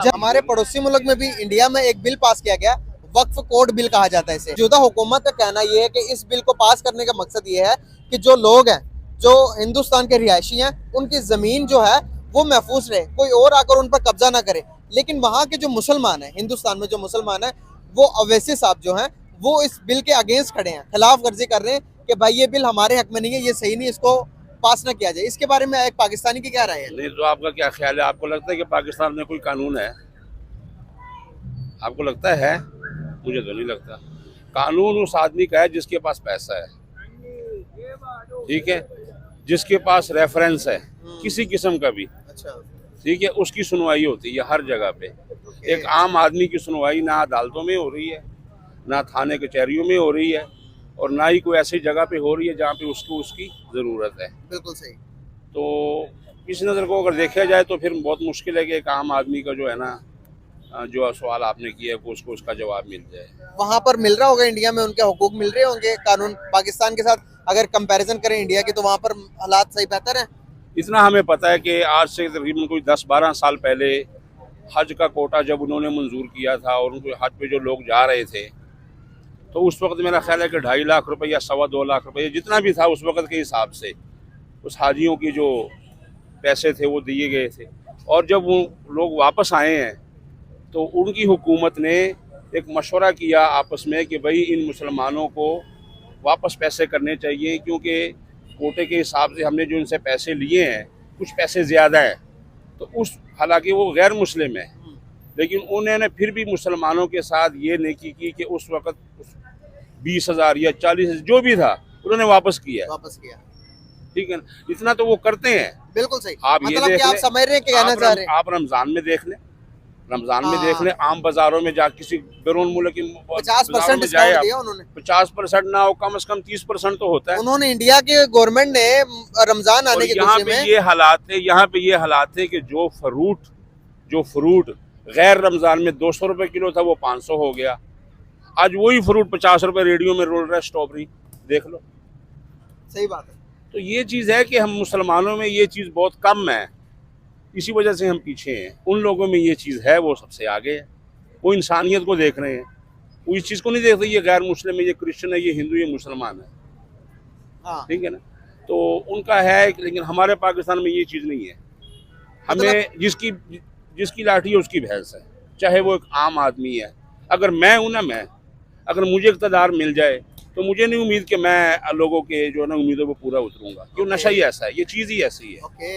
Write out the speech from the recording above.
हमारे पड़ोसी मुल्क में भी इंडिया में एक बिल पास किया गया, वक्फ कोड बिल कहा जाता है इसे। मौजूदा हुकूमत का कहना यह है कि इस बिल को पास करने का मकसद ये है कि जो लोग हैं, जो हिंदुस्तान के रिहायशी हैं, उनकी जमीन जो है वो महफूज रहे, कोई और आकर उन पर कब्जा ना करे। लेकिन वहाँ के जो मुसलमान हैं, हिंदुस्तान में जो मुसलमान हैं, वो अवैसी साहब जो हैं वो इस बिल के अगेंस्ट खड़े हैं, खिलाफ वर्जी कर रहे हैं कि भाई ये बिल हमारे हक में नहीं है, ये सही नहीं, इसको पास ना किया जाए। इसके बारे में एक पाकिस्तानी की क्या राय है? नहीं, तो आपका क्या ख्याल है? आपको लगता है कि पाकिस्तान में कोई कानून है? आपको लगता है? मुझे तो नहीं लगता। कानून उस आदमी का है जिसके पास पैसा है, ठीक है, जिसके पास रेफरेंस है किसी किस्म का भी, अच्छा, ठीक है, उसकी सुनवाई होती है हर जगह पे। एक आम आदमी की सुनवाई ना अदालतों में हो रही है, ना थाने कचहरियों में हो रही है, और ना ही कोई ऐसी जगह पे हो रही है जहाँ पे उसको उसकी ज़रूरत है। बिल्कुल सही। तो इस नज़र को अगर देखा जाए तो फिर बहुत मुश्किल है कि एक आम आदमी का जो है ना, जो सवाल आपने किया है उसको उसका जवाब मिल जाए। वहां पर मिल रहा होगा, इंडिया में उनके हुकूक मिल रहे होंगे, कानून पाकिस्तान के साथ अगर कंपैरिजन करें इंडिया की, तो वहां पर हालात सही बेहतर हैं। इतना हमें पता है कि आज से तकरीबन कोई 10-12 साल पहले हज का कोटा जब उन्होंने मंजूर किया था और उनको हज पे जो लोग जा रहे थे, तो उस वक्त मेरा ख्याल है कि 2.5 लाख रुपए या 2.25 लाख रुपए जितना भी था उस वक्त के हिसाब से उस हाजियों की जो पैसे थे वो दिए गए थे। और जब वो लोग वापस आए हैं तो उनकी हुकूमत ने एक मशवरा किया आपस में कि भाई इन मुसलमानों को वापस पैसे करने चाहिए, क्योंकि कोटे के हिसाब से हमने जो इनसे पैसे लिए हैं कुछ पैसे ज़्यादा हैं। तो उस हालांकि वो गैर मुस्लिम है, लेकिन उन्होंने फिर भी मुसलमानों के साथ ये नेकी की कि उस वक़्त 20,000 या 40,000 जो भी था उन्होंने वापस किया। ठीक है ना, इतना तो वो करते हैं। बिल्कुल सही। आप मतलब ये देख कि आप लें, समझ रहे हैं कि कहना चाह रहे हैं। आप रमज़ान में देख लें, रमज़ान में देख लें, आम बाज़ारों में जा किसी बैरून मुल्क की 50% डिस्काउंट दिया उन्होंने। 50% ना हो, कम से कम 30% तो होता है। उन्होंने, इंडिया के गवर्नमेंट ने रमजान आने के यहाँ खुशी पे में ये हालात थे, यहाँ पे ये हालात थे कि जो फ्रूट गैर रमज़ान में 200 रुपये किलो था वो 500 हो गया। आज वही फ्रूट 50 रुपये रेडियो में रोल रहा है, स्ट्रॉबेरी देख लो। सही बात है। तो ये चीज़ है कि हम मुसलमानों में ये चीज़ बहुत कम है, इसी वजह से हम पीछे हैं। उन लोगों में ये चीज़ है, वो सबसे आगे है, वो इंसानियत को देख रहे हैं, वो इस चीज़ को नहीं देखते ये गैर मुस्लिम है, ये क्रिश्चियन है, ये हिंदू, ये मुसलमान है, हाँ। ठीक है ना। तो उनका है, लेकिन हमारे पाकिस्तान में ये चीज़ नहीं है। हमें जिसकी लाठी है उसकी भैंस है, चाहे वो एक आम आदमी है। अगर मैं हूँ ना, अगर मुझे इक़्तिदार मिल जाए तो मुझे नहीं उम्मीद कि मैं लोगों के जो है ना उम्मीदों को पूरा उतरूंगा, क्यों? नशा ही ऐसा है, ये चीज़ ही ऐसी है। ओके।